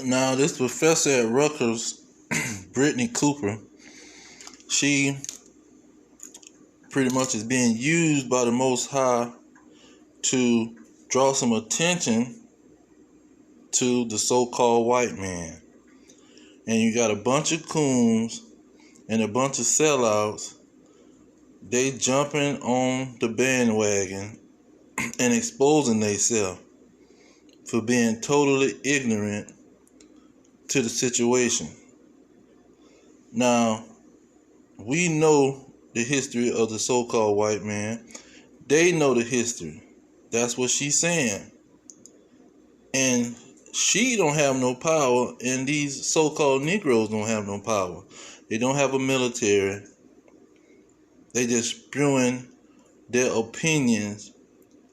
Now, this professor at Rutgers, Brittney Cooper, she pretty much is being used by the Most High to draw some attention to the so-called white man. And you got a bunch of coons and a bunch of sellouts. They jumping on the bandwagon and exposing themselves for being totally ignorant to the situation. Now, we know the history of the so-called white man. They know the history. That's what she's saying. And she don't have no power, and these so-called Negroes don't have no power. They don't have a military. They just spewing their opinions,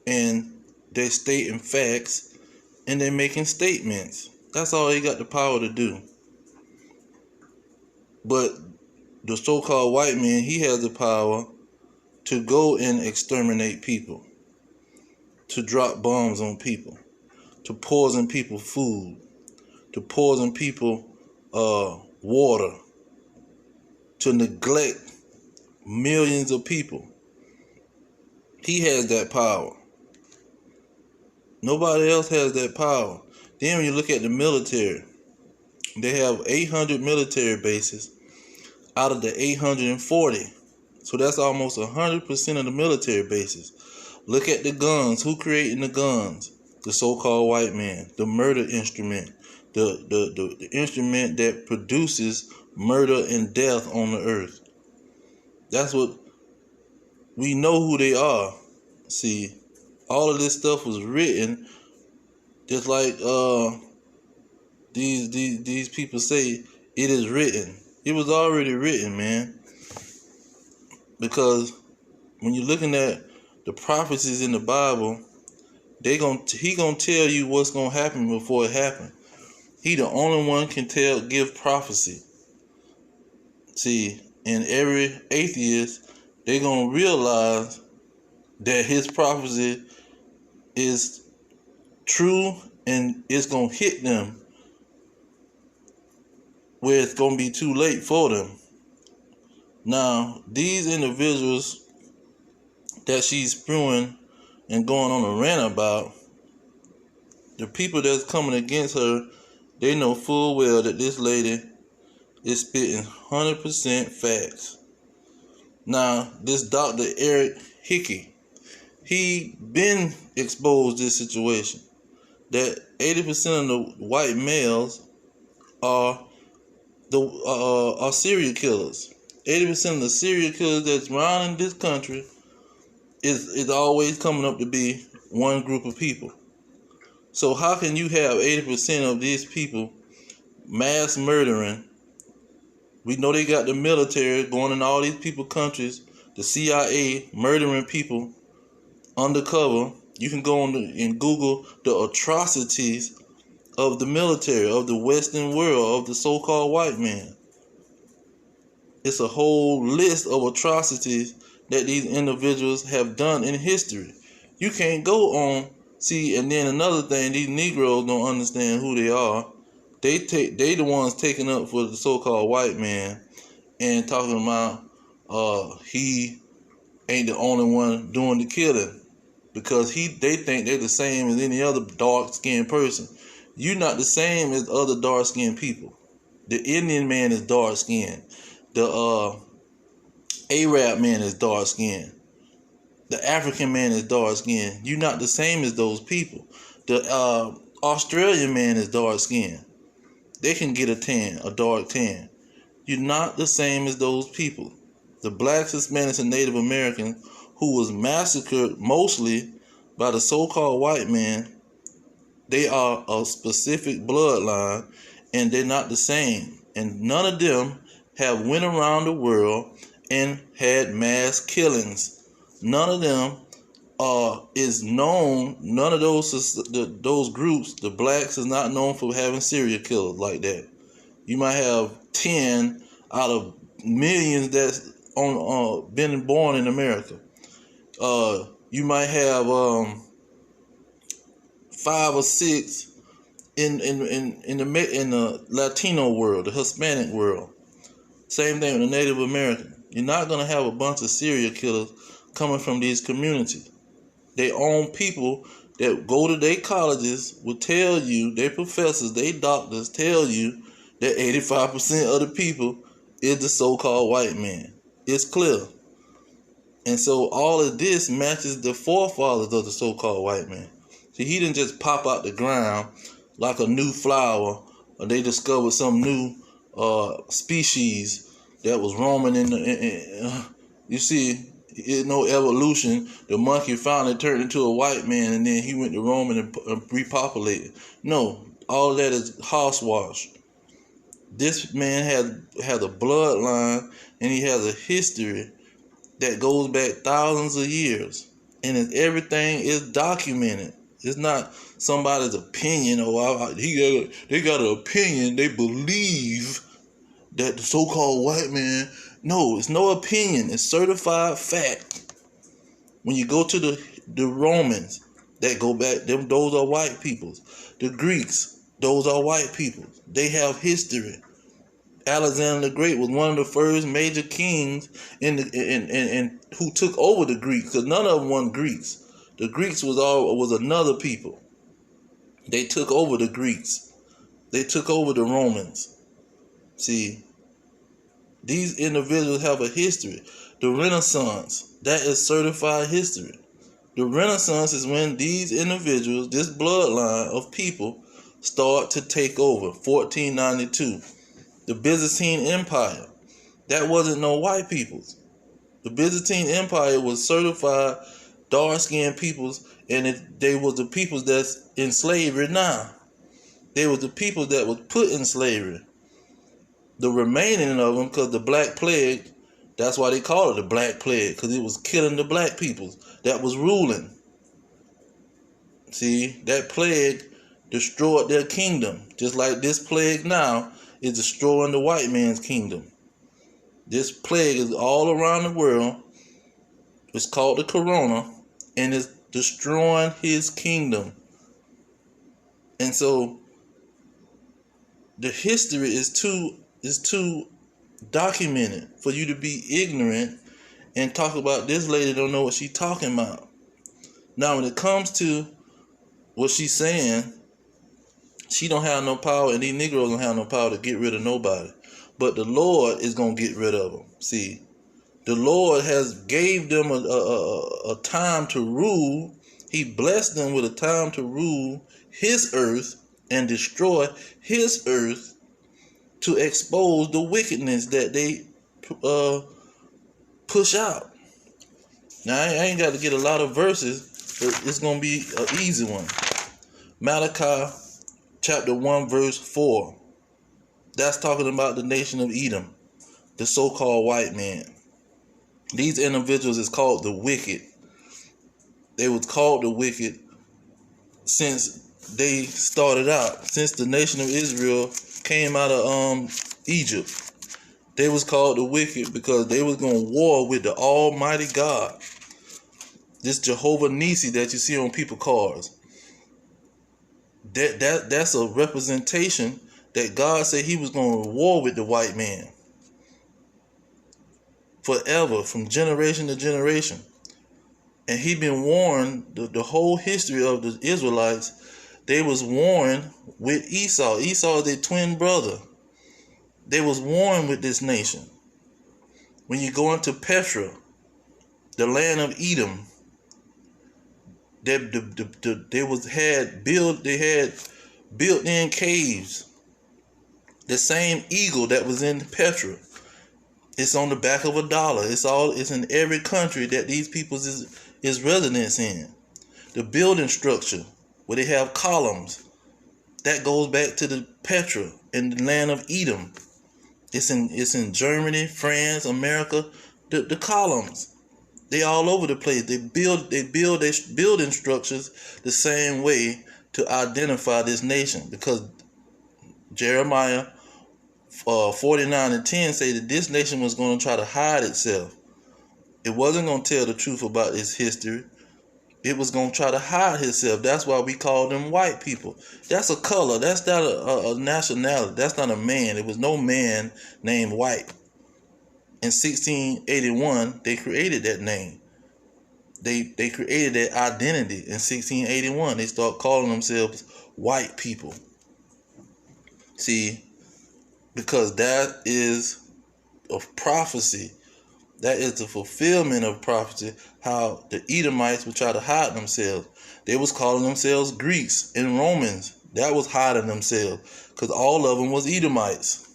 and they're stating facts, and they're making statements. That's all they got the power to do. But the so-called white man, he has the power to go and exterminate people, to drop bombs on people, to poison people food, to poison people water, to neglect millions of people. He has that power. Nobody else has that power. Then when you look at the military, they have 800 military bases out of the 840. So that's almost 100% of the military bases. Look at the guns. Who creating the guns? The so-called white man. The murder instrument. The instrument that produces murder and death on the earth. That's what we know who they are. See, all of this stuff was written just like these people say it is written. It was already written, man. Because when you're looking at the prophecies in the Bible, he gonna tell you what's gonna happen before it happens. He the only one can give prophecy. See, and every atheist, they gonna realize that his prophecy is true, and it's gonna hit them where it's gonna be too late for them. Now, these individuals that she's spewing and going on a rant about, the people that's coming against her, they know full well that this lady is spitting 100% facts. Now, this Dr. Hickey, he been exposed this situation that 80% of the white males are serial killers. 80% of the serial killers that's around in this country is always coming up to be one group of people. So how can you have 80% of these people mass murdering? We know they got the military going in all these people's countries, the CIA murdering people undercover. You can go on and Google the atrocities of the military, of the Western world, of the so-called white man. It's a whole list of atrocities that these individuals have done in history. You can't go on, see, and then another thing, these Negroes don't understand who they are. They the ones taking up for the so-called white man and talking about he ain't the only one doing the killing, because they think they're the same as any other dark-skinned person. You're not the same as other dark-skinned people. The Indian man is dark-skinned. The Arab man is dark-skinned. The African man is dark-skinned. You're not the same as those people. The Australian man is dark-skinned. They can get a dark tan. You're not the same as those people. The blacks, Hispanics, and Native Americans who was massacred mostly by the so-called white man, they are a specific bloodline, and they're not the same. And none of them have went around the world and had mass killings. None of them is known. None of those groups, the blacks, is not known for having serial killers like that. You might have 10 out of millions that's been born in America. You might have 5 or 6 in the Latino world, the Hispanic world. Same thing with the Native American. You're not gonna have a bunch of serial killers coming from these communities. Their own people that go to their colleges will tell you, their professors, their doctors tell you that 85% of the people is the so-called white man. It's clear. And so all of this matches the forefathers of the so-called white man. See, he didn't just pop out the ground like a new flower, or they discovered some new species that was roaming you see, it's no evolution. The monkey finally turned into a white man, and then he went to roaming and repopulated. No, all of that is hogwash. This man has a bloodline, and he has a history that goes back thousands of years, and everything is documented. It's not somebody's opinion. They got an opinion. They believe that the so-called white man. No, it's no opinion. It's certified fact. When you go to the Romans, that go back, those are white peoples. The Greeks, those are white peoples. They have history. Alexander the Great was one of the first major kings in who took over the Greeks, because none of them were Greeks. The Greeks was another people. They took over the Greeks. They took over the Romans. See, these individuals have a history. The Renaissance, that is certified history. The Renaissance is when these individuals, this bloodline of people, start to take over. 1492. The Byzantine Empire, that wasn't no white peoples. The Byzantine Empire was certified dark-skinned peoples, and they was the peoples that's in slavery now. They was the people that was put in slavery. The remaining of them, because the Black Plague, that's why they call it the Black Plague, because it was killing the black peoples that was ruling. See, that plague destroyed their kingdom, just like this plague now is destroying the white man's kingdom. This plague is all around the world. It's called the corona, and it's destroying his kingdom. And so the history is too documented for you to be ignorant and talk about this lady don't know what she's talking about. Now, when it comes to what she's saying, she don't have no power, and these Negroes don't have no power to get rid of nobody. But the Lord is going to get rid of them. See, the Lord has gave them a time to rule. He blessed them with a time to rule his earth and destroy his earth, to expose the wickedness that they push out. Now, I ain't got to get a lot of verses, but it's going to be an easy one. Malachi chapter 1 verse 4. That's talking about the nation of Edom, the so-called white man. These individuals is called the wicked. They was called the wicked since they started out, since the nation of Israel came out of Egypt. They was called the wicked because they was going to war with the Almighty God. This Jehovah Nissi that you see on people's cars. That's a representation that God said he was going to war with the white man forever, from generation to generation. And he been warned, the whole history of the Israelites, they was warned with Esau. Esau is their twin brother. They was warned with this nation. When you go into Petra, the land of Edom, they had built-in caves. The same eagle that was in Petra, it's on the back of $1. It's in every country that these people is residence in. The building structure where they have columns, that goes back to the Petra in the land of Edom. It's in Germany, France, America. The columns, they all over the place. They build their building structures the same way to identify this nation, because Jeremiah 49:10 say that this nation was going to try to hide itself. It wasn't going to tell the truth about its history. It was going to try to hide itself. That's why we call them white people. That's a color. That's not a nationality. That's not a man. There was no man named white. In 1681, they created that name. They created that identity in 1681. They start calling themselves white people. See, because that is a prophecy. That is the fulfillment of prophecy, how the Edomites would try to hide themselves. They was calling themselves Greeks and Romans. That was hiding themselves, because all of them was Edomites.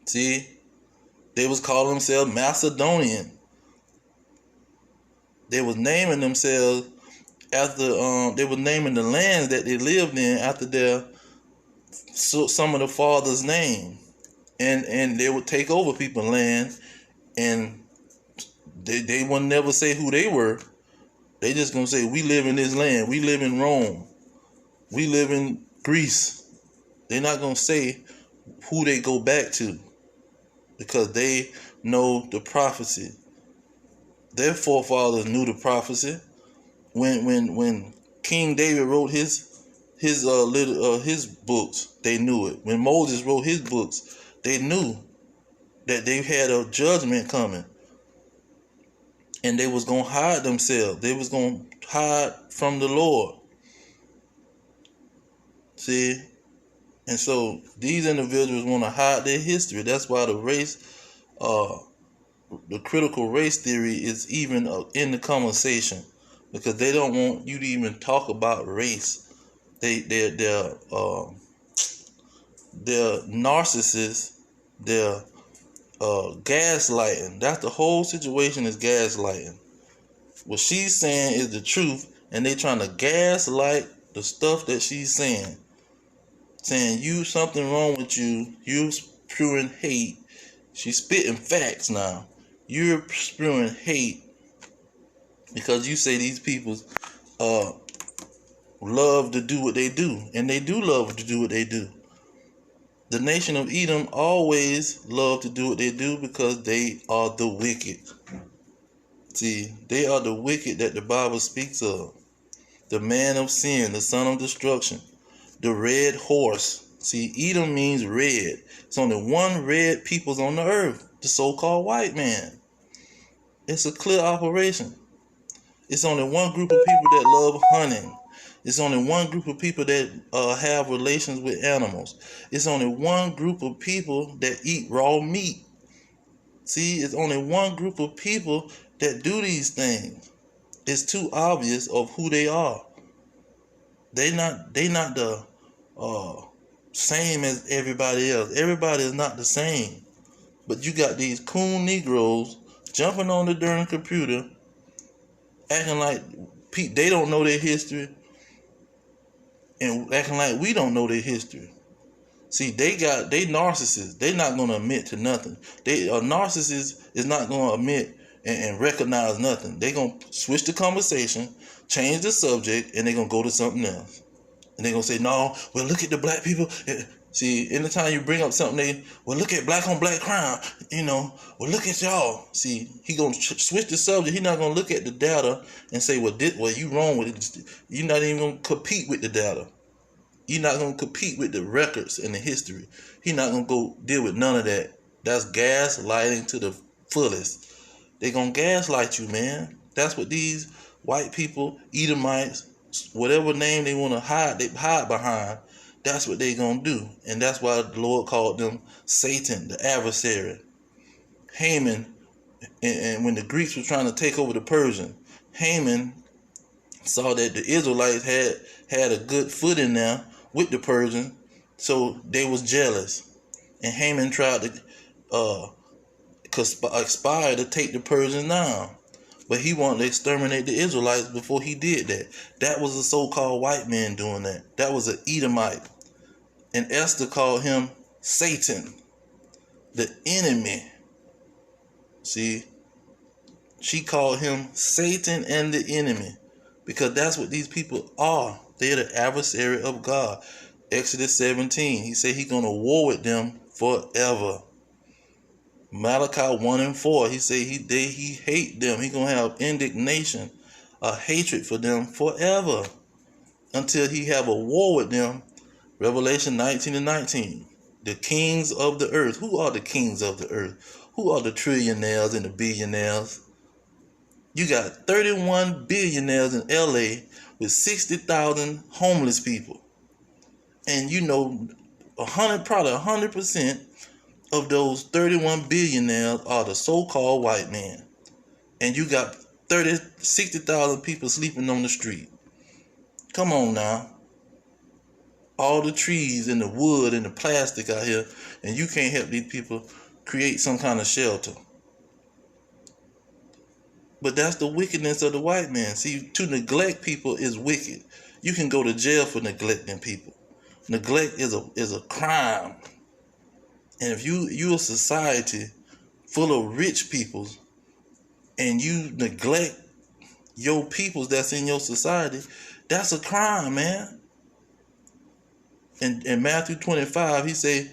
See, they was calling themselves Macedonian. They was naming themselves after they were naming the lands that they lived in after their some of the fathers' name, and they would take over people's land, and they would never say who they were. They just gonna say, we live in this land, we live in Rome, we live in Greece. They're not gonna say who they go back to, because they know the prophecy. Their forefathers knew the prophecy. When King David wrote his books, they knew it. When Moses wrote his books, they knew that they had a judgment coming, and they was gonna hide themselves. They was gonna hide from the Lord. See, and so these individuals want to hide their history. That's why the critical race theory is even in the conversation, because they don't want you to even talk about race. They're narcissists. They're gaslighting. That's the whole situation, is gaslighting. What she's saying is the truth, and they trying to gaslight the stuff that she's saying. Saying you something wrong with you. You're spewing hate. She's spitting facts now. You're spewing hate because you say these people love to do what they do, and they do love to do what they do. The nation of Edom always love to do what they do because they are the wicked. See, they are the wicked that the Bible speaks of. The man of sin, the son of destruction, the red horse. See, Edom means red. It's only one red peoples on the earth, the so-called white man. It's a clear operation. It's only one group of people that love hunting. It's only one group of people that have relations with animals. It's only one group of people that eat raw meat. See, it's only one group of people that do these things. It's too obvious of who they are. They not the same as everybody else. Everybody is not the same. But you got these coon Negroes jumping on the darn computer, acting like they don't know their history, and acting like we don't know their history. See, they narcissists. They're not going to admit to nothing. A narcissist is not going to admit and recognize nothing. They're going to switch the conversation, change the subject, and they're going to go to something else. And they're going to say, no, well, look at the black people. See, anytime you bring up something, well, look at black on black crime, well, look at y'all. See, he going to switch the subject. He's not going to look at the data and say, well, you wrong with it. You're not even going to compete with the data. You're not going to compete with the records and the history. He's not going to go deal with none of that. That's gaslighting to the fullest. They're going to gaslight you, man. That's what these white people, Edomites, whatever name they want to hide, they hide behind. That's what they're going to do. And that's why the Lord called them Satan, the adversary. Haman, and when the Greeks were trying to take over the Persian, Haman saw that the Israelites had a good foot in there with the Persian, so they was jealous. And Haman tried to conspire to take the Persians down. But he wanted to exterminate the Israelites before he did that. That was a so-called white man doing that. That was an Edomite. And Esther called him Satan, the enemy. See, she called him Satan and the enemy, because that's what these people are. They're the adversary of God. Exodus 17, he said he's going to war with them forever. Malachi 1 and 4, he said he hate them. He's going to have indignation a hatred for them forever until he have a war with them. Revelation 19:19. The kings of the earth. Who are the kings of the earth? Who are the trillionaires and the billionaires? You got 31 billionaires in LA with 60,000 homeless people. And you know, probably 100% of those 31 billionaires are the so-called white man. And you got 60,000 people sleeping on the street. Come on now. All the trees and the wood and the plastic out here, and you can't help these people create some kind of shelter. But that's the wickedness of the white man. See, to neglect people is wicked. You can go to jail for neglecting people. Neglect is a crime. And if you a society full of rich people and you neglect your peoples that's in your society, that's a crime, man. In Matthew 25, he say,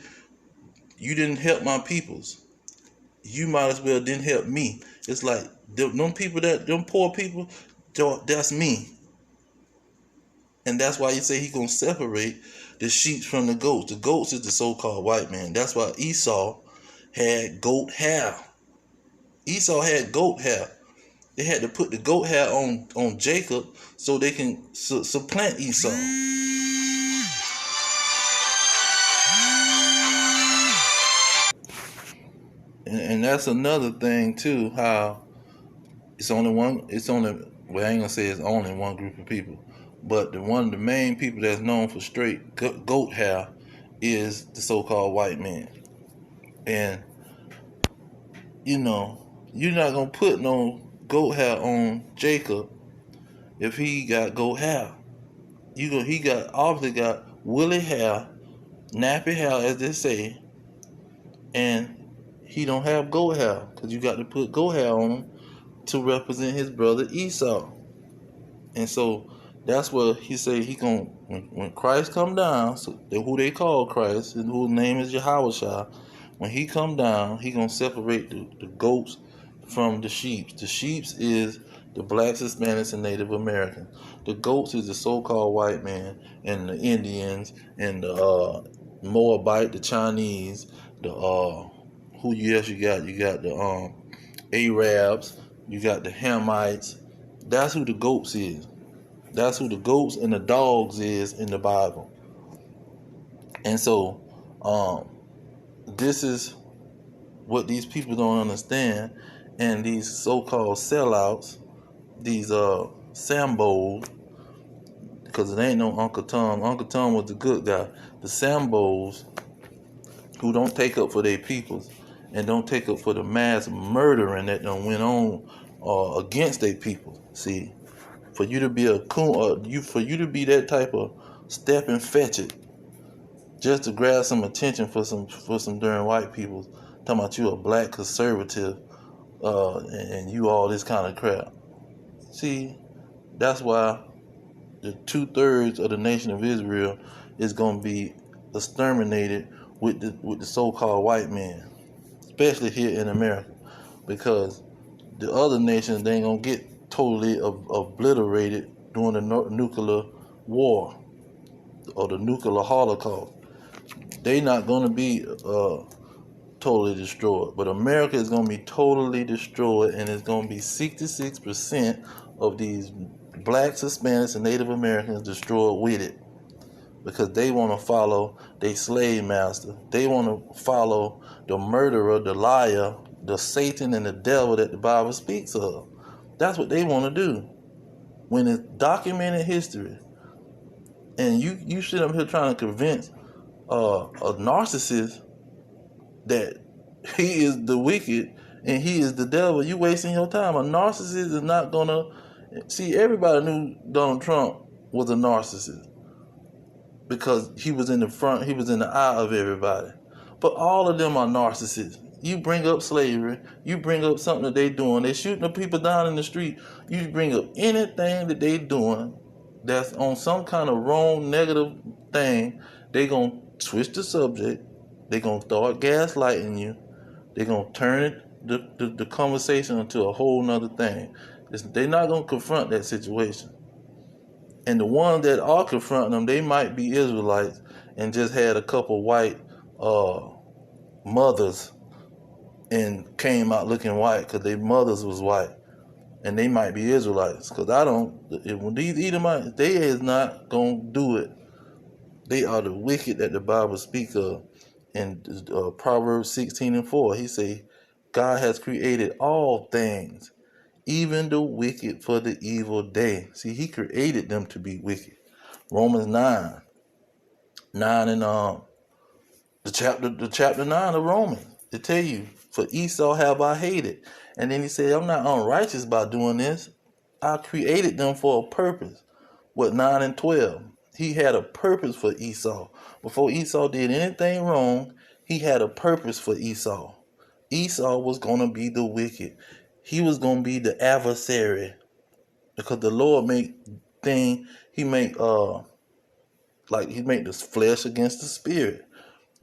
you didn't help my peoples. You might as well didn't help me. It's like them poor people, that's me. And that's why he say he gonna separate the sheep from the goats. The goats is the so-called white man. That's why Esau had goat hair. Esau had goat hair. They had to put the goat hair on Jacob so they can supplant Esau. And that's another thing too, how I ain't gonna say it's only one group of people, but the main people that's known for straight goat hair is the so-called white man. And you know, you're not gonna put no goat hair on Jacob if he got goat hair. He obviously got woolly hair, nappy hair as they say, and he don't have goat hair, because you got to put goat hair on him to represent his brother Esau. And so that's what he say when Christ come down, so who they call Christ and whose name is Yahushua, when he come down, he gonna separate the goats from the sheep. The sheep is the blacks, Hispanics, and Native Americans. The goats is the so-called white man and the Indians and the Moabite, the Chinese, the who else you got? You got the Arabs, you got the Hamites. That's who the goats is. That's who the goats and the dogs is in the Bible. And so this is what these people don't understand, and these so-called sellouts, these Sambos, because it ain't no Uncle Tom. Uncle Tom was the good guy. The Sambos, who don't take up for their peoples and don't take up for the mass murdering that done went on against their people. See, for you to be a coon, for you to be that type of step and fetch it, just to grab some attention for some darn white people, talking about you a black conservative, and you all this kind of crap. See, that's why the 2/3 of the nation of Israel is going to be exterminated with the so-called white man, especially here in America, because the other nations, they ain't gonna get totally obliterated during the nuclear war or the nuclear holocaust. They not gonna be totally destroyed, but America is gonna be totally destroyed, and it's gonna be 66% of these blacks, Hispanics, and Native Americans destroyed with it. Because they want to follow their slave master. They want to follow the murderer, the liar, the Satan, and the devil that the Bible speaks of. That's what they want to do. When it's documented history, and you sit up here trying to convince a narcissist that he is the wicked and he is the devil, you wasting your time. A narcissist is not gonna see. Everybody knew Donald Trump was a narcissist, because he was in the front, he was in the eye of everybody. But all of them are narcissists. You bring up slavery, you bring up something that they doing, they shooting the people down in the street, you bring up anything that they doing that's on some kind of wrong, negative thing, they gonna twist the subject, they gonna start gaslighting you, they gonna turn the conversation into a whole nother thing. They're not going to confront that situation. And the ones that are confronting them, they might be Israelites and just had a couple white mothers and came out looking white because their mothers was white. And they might be Israelites. Because when these Edomites, they is not going to do it. They are the wicked that the Bible speaks of. In Proverbs 16:4, he say, God has created all things, even the wicked for the evil day. See, he created them to be wicked. Romans 9 and the chapter 9 of Romans. It tell you, for Esau have I hated. And then he said, I'm not unrighteous by doing this. I created them for a purpose. 9 and 12. He had a purpose for Esau. Before Esau did anything wrong, he had a purpose for Esau. Esau was going to be the wicked. He was going to be the adversary. Because the Lord he make the flesh against the spirit,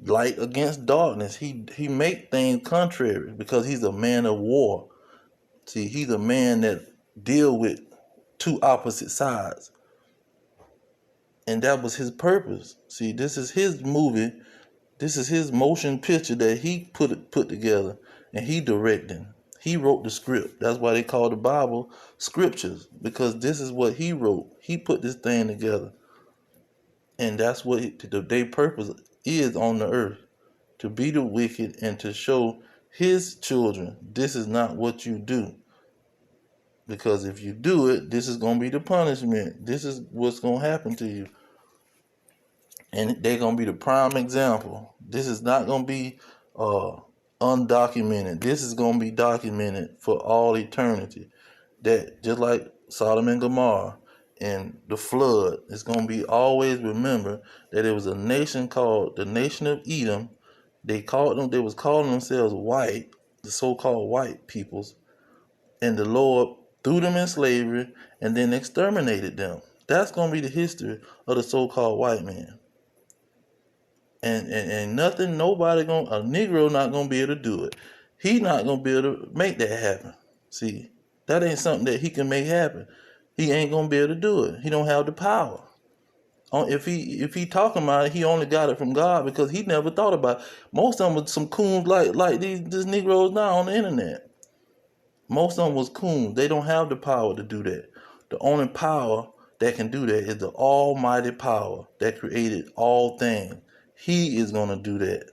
light against darkness. He make things contrary because he's a man of war. See, he's a man that deal with two opposite sides. And that was his purpose. See, this is his movie. This is his motion picture that he put together, and he directed. He wrote the script. That's why they call the Bible scriptures, because this is what he wrote. He put this thing together. And that's what their purpose is on the earth, to be the wicked and to show his children this is not what you do. Because if you do it, this is going to be the punishment. This is what's going to happen to you. And they're going to be the prime example. This is not going to be undocumented. This is going to be documented for all eternity. That just like Sodom and Gomorrah and the flood, it's going to be always remembered that it was a nation called the nation of Edom. They was calling themselves white, the so-called white peoples. And the Lord threw them in slavery and then exterminated them. That's going to be the history of the so-called white man. And nothing, a Negro not going to be able to do it. He not going to be able to make that happen. See, that ain't something that he can make happen. He ain't going to be able to do it. He don't have the power. If he talking about it, he only got it from God because he never thought about it. Most of them was some coons like these Negroes now on the internet. Most of them was coons. They don't have the power to do that. The only power that can do that is the almighty power that created all things. He is going to do that.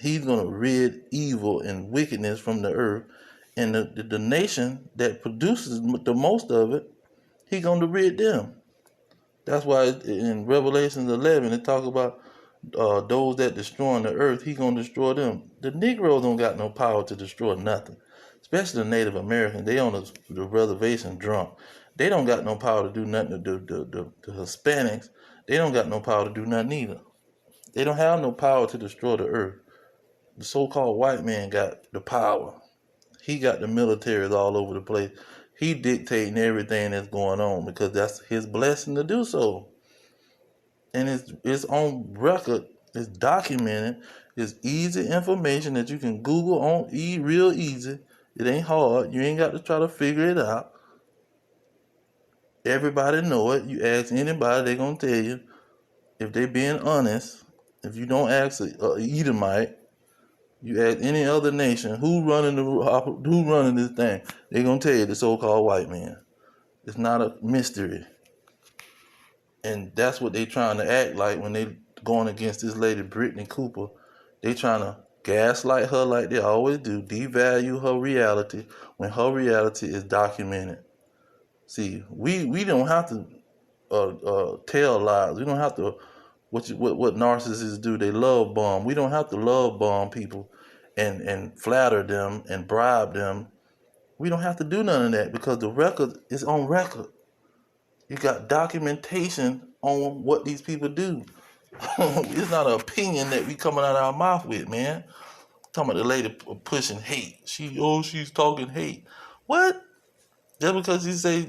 He's going to rid evil and wickedness from the earth. And the nation that produces the most of it, he's going to rid them. That's why in Revelation 11, it talks about those that destroy the earth, he's going to destroy them. The Negroes don't got no power to destroy nothing. Especially the Native Americans. They on the reservation drunk. They don't got no power to do nothing. The Hispanics, they don't got no power to do nothing either. They don't have no power to destroy the earth. The so-called white man got the power. He got the militaries all over the place. He dictating everything that's going on because that's his blessing to do so. And it's on record. It's documented. It's easy information that you can Google on real easy. It ain't hard. You ain't got to try to figure it out. Everybody know it. You ask anybody, they're going to tell you. If they being honest, if you don't ask a Edomite, you ask any other nation, who running this thing, they're going to tell you the so-called white man. It's not a mystery. And that's what they trying to act like when they going against this lady, Brittney Cooper. They trying to gaslight her like they always do, devalue her reality when her reality is documented. See, we don't have to tell lies. We don't have to, what narcissists do, they love bomb. We don't have to love bomb people and flatter them and bribe them. We don't have to do none of that because the record is on record. You got documentation on what these people do. It's not an opinion that we coming out of our mouth with, man. Talking about the lady pushing hate. She's talking hate. What? Just because you say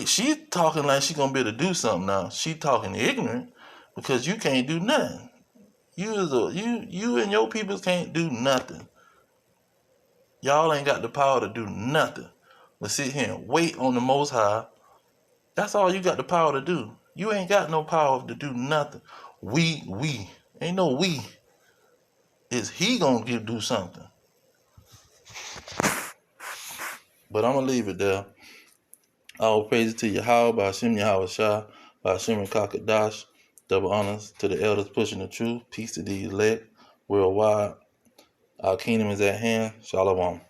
she's talking like she gonna be able to do something now. She talking ignorant because you can't do nothing. You and your people can't do nothing. Y'all ain't got the power to do nothing but sit here and wait on the Most High. That's all you got the power to do. You ain't got no power to do nothing. We. Ain't no we. It's He gonna do something. But I'm gonna leave it there. All praises to Yahweh, by Hashem Yahweh Shah, by Hashem Kakadash. Double honors to the elders pushing the truth. Peace to the elect worldwide. Our kingdom is at hand. Shalom.